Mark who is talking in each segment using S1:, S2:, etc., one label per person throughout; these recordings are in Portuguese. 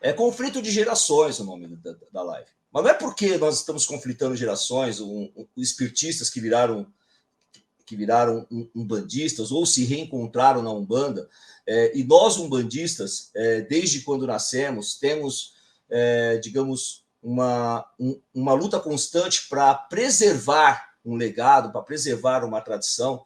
S1: É conflito de gerações o nome da live. Mas não é porque nós estamos conflitando gerações, espiritistas que viraram umbandistas ou se reencontraram na Umbanda, e nós umbandistas, desde quando nascemos, temos, digamos, uma luta constante para preservar um legado, para preservar uma tradição.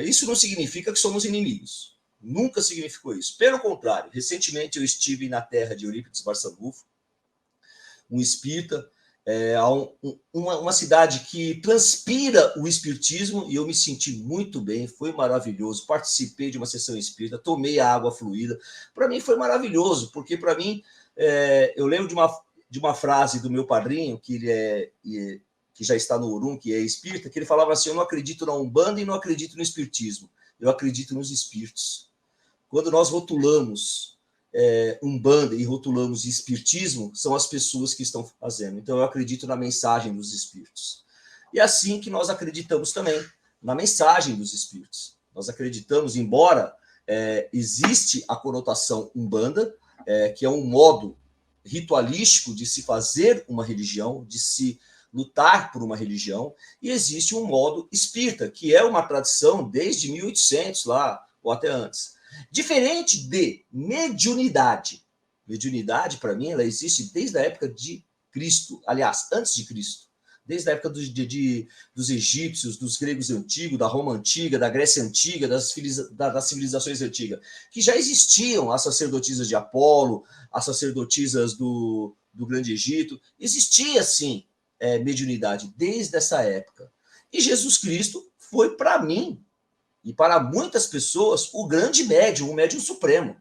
S1: Isso não significa que somos inimigos. Nunca significou isso. Pelo contrário, recentemente eu estive na terra de Eurípides Barçanufo, um espírita, uma cidade que transpira o espiritismo, e eu me senti muito bem, foi maravilhoso. Participei de uma sessão espírita, tomei a água fluida. Para mim foi maravilhoso, porque para mim, eu lembro de uma frase do meu padrinho, que que já está no Orum, que é espírita, que ele falava assim: eu não acredito na Umbanda e não acredito no espiritismo, eu acredito nos espíritos. Quando nós rotulamos Umbanda e rotulamos espiritismo, são as pessoas que estão fazendo. Então eu acredito na mensagem dos espíritos. E é assim que nós acreditamos também na mensagem dos espíritos. Nós acreditamos, embora existe a conotação Umbanda, que é um modo ritualístico de se fazer uma religião, de se lutar por uma religião, e existe um modo espírita, que é uma tradição desde 1800 lá, ou até antes. Diferente de mediunidade. Mediunidade, para mim, ela existe desde a época de Cristo, aliás, antes de Cristo. Desde a época dos egípcios, dos gregos antigos, da Roma antiga, da Grécia antiga, das civilizações antigas, que já existiam as sacerdotisas de Apolo, as sacerdotisas do Grande Egito. Existia, sim, mediunidade desde essa época. E Jesus Cristo foi, para mim, e para muitas pessoas, o grande médium, o médium supremo.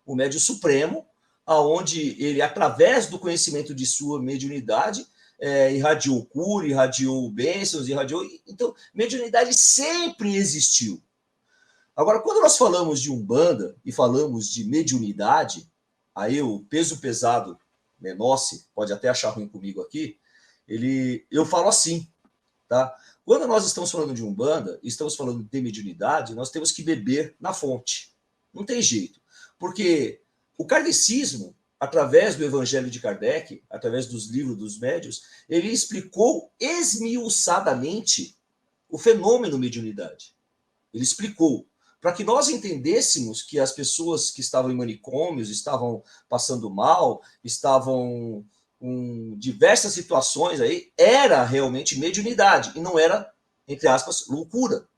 S1: O médium supremo, aonde ele, através do conhecimento de sua mediunidade, irradiou cura, irradiou bênçãos, irradiou... Então, mediunidade sempre existiu. Agora, quando nós falamos de Umbanda e falamos de mediunidade, aí o peso pesado Menossi pode até achar ruim comigo aqui, eu falo assim, tá? Quando nós estamos falando de Umbanda, estamos falando de mediunidade, nós temos que beber na fonte. Não tem jeito. Porque o kardecismo, através do Evangelho de Kardec, através dos livros dos médiuns, ele explicou esmiuçadamente o fenômeno mediunidade. Ele explicou. Para que nós entendêssemos que as pessoas que estavam em manicômios, estavam passando mal, estavam com diversas situações aí, era realmente mediunidade, e não era, entre aspas, loucura.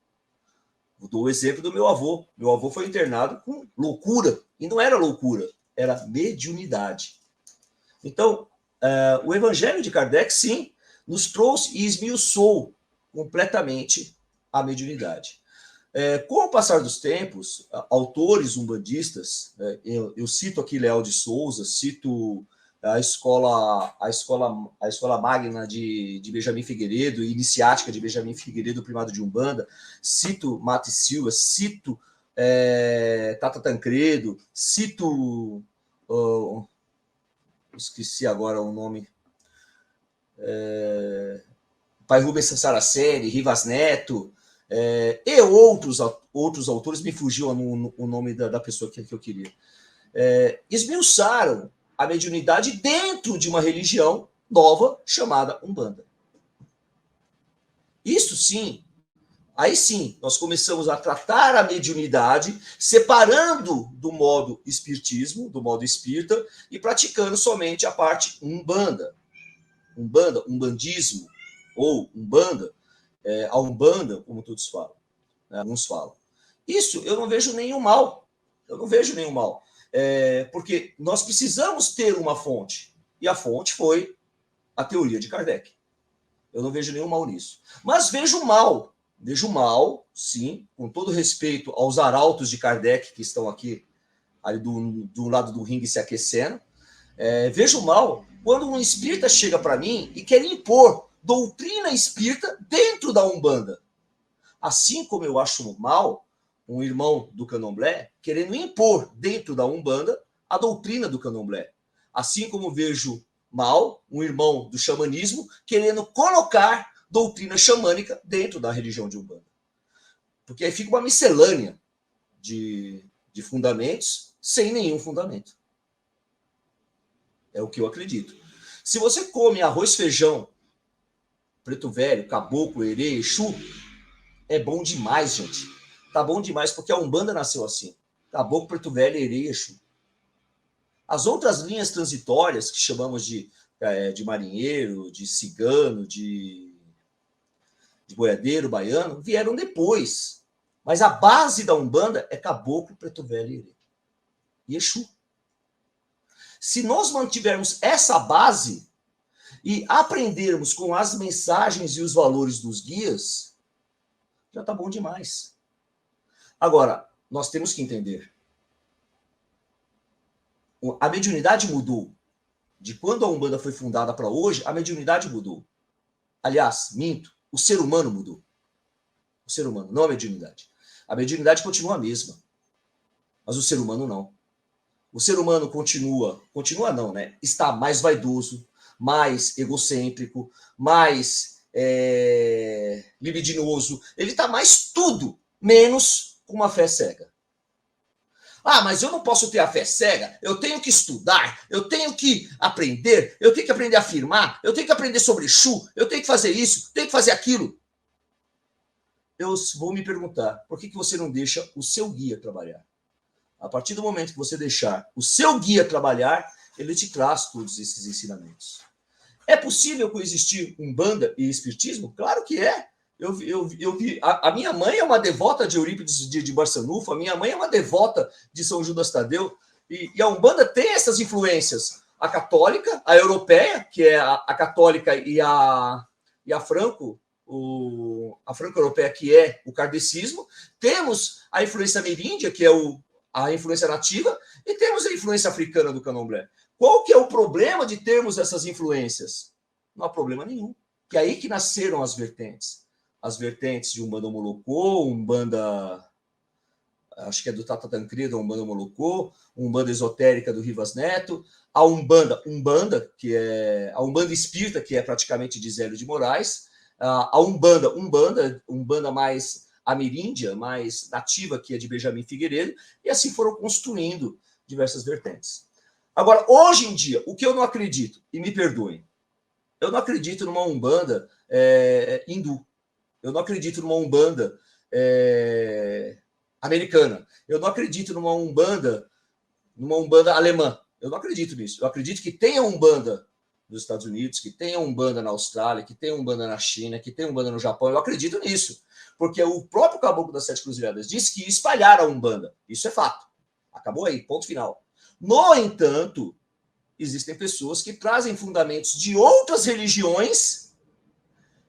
S1: Eu dou o exemplo do meu avô. Meu avô foi internado com loucura, e não era loucura, era mediunidade. Então, o Evangelho de Kardec, sim, nos trouxe e esmiuçou completamente a mediunidade. Com o passar dos tempos, autores umbandistas, eu cito aqui Leal de Souza, cito a escola magna de Benjamin Figueiredo, iniciática de Benjamin Figueiredo, primado de Umbanda, cito Mate Silva, cito Tata Tancredo, cito... esqueci agora o nome... Pai Rubens Saraceni, Rivas Neto, e outros autores, me fugiu o nome da pessoa que eu queria, esmiuçaram a mediunidade dentro de uma religião nova chamada Umbanda. Isso sim, aí sim, nós começamos a tratar a mediunidade separando do modo espiritismo, do modo espírita, e praticando somente a parte Umbanda. Umbandismo, ou Umbanda, a Umbanda, como todos falam, né, alguns falam. Isso eu não vejo nenhum mal. Eu não vejo nenhum mal. Porque nós precisamos ter uma fonte. E a fonte foi a teoria de Kardec. Eu não vejo nenhum mal nisso. Mas vejo mal. Vejo mal, sim, com todo respeito aos arautos de Kardec que estão aqui ali do lado do ringue se aquecendo. Vejo mal quando um espírita chega para mim e quer impor doutrina espírita dentro da Umbanda. Assim como eu acho mal um irmão do Candomblé querendo impor dentro da Umbanda a doutrina do Candomblé. Assim como vejo mal um irmão do xamanismo querendo colocar doutrina xamânica dentro da religião de Umbanda. Porque aí fica uma miscelânea de fundamentos sem nenhum fundamento. É o que eu acredito. Se você come arroz, feijão, preto velho, caboclo, herê, exu, é bom demais, gente. Tá bom demais, porque a Umbanda nasceu assim. Caboclo, preto velho, herê, exu. As outras linhas transitórias, que chamamos de marinheiro, de cigano, de boiadeiro, baiano, vieram depois. Mas a base da Umbanda é caboclo, preto velho e herê. E exu. Se nós mantivermos essa base e aprendermos com as mensagens e os valores dos guias, já está bom demais. Agora, nós temos que entender. A mediunidade mudou. De quando a Umbanda foi fundada para hoje, a mediunidade mudou. Aliás, minto, o ser humano mudou. O ser humano, não a mediunidade. A mediunidade continua a mesma, mas o ser humano não. O ser humano continua não, né? Está mais vaidoso, mais egocêntrico, mais libidinoso. Ele está mais tudo, menos com uma fé cega. Ah, mas eu não posso ter a fé cega, eu tenho que estudar, eu tenho que aprender a afirmar, eu tenho que aprender sobre Exu, eu tenho que fazer isso, tenho que fazer aquilo. Eu vou me perguntar, por que você não deixa o seu guia trabalhar? A partir do momento que você deixar o seu guia trabalhar, ele te traz todos esses ensinamentos. É possível coexistir Umbanda e Espiritismo? Claro que é. Eu vi. A minha mãe é uma devota de Eurípides de Barçanufo, a minha mãe é uma devota de São Judas Tadeu, e a Umbanda tem essas influências. A católica, a europeia, que é a católica e a franco, a franco-europeia, que é o kardecismo. Temos a influência ameríndia, que é a influência nativa, e temos a influência africana do candomblé. Qual que é o problema de termos essas influências? Não há problema nenhum. Que é aí que nasceram as vertentes. As vertentes de Umbanda Molocô, Umbanda, acho que é do Tata Tancredo, Umbanda Molocô, Umbanda esotérica do Rivas Neto, a Umbanda, que é a Umbanda espírita, que é praticamente de Zélio de Moraes, a Umbanda mais ameríndia, mais nativa, que é de Benjamin Figueiredo, e assim foram construindo diversas vertentes. Agora, hoje em dia, o que eu não acredito, e me perdoem, eu não acredito numa Umbanda hindu. Eu não acredito numa Umbanda americana. Eu não acredito numa Umbanda alemã. Eu não acredito nisso. Eu acredito que tenha Umbanda nos Estados Unidos, que tenha Umbanda na Austrália, que tenha Umbanda na China, que tenha Umbanda no Japão. Eu acredito nisso. Porque o próprio Caboclo das Sete Cruzilhadas disse que ia espalhar a Umbanda. Isso é fato. Acabou aí, ponto final. No entanto, existem pessoas que trazem fundamentos de outras religiões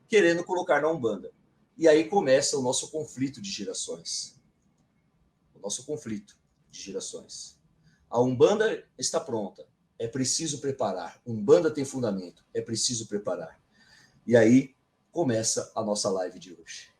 S1: querendo colocar na Umbanda. E aí começa o nosso conflito de gerações. O nosso conflito de gerações. A Umbanda está pronta. É preciso preparar. Umbanda tem fundamento. É preciso preparar. E aí começa a nossa live de hoje.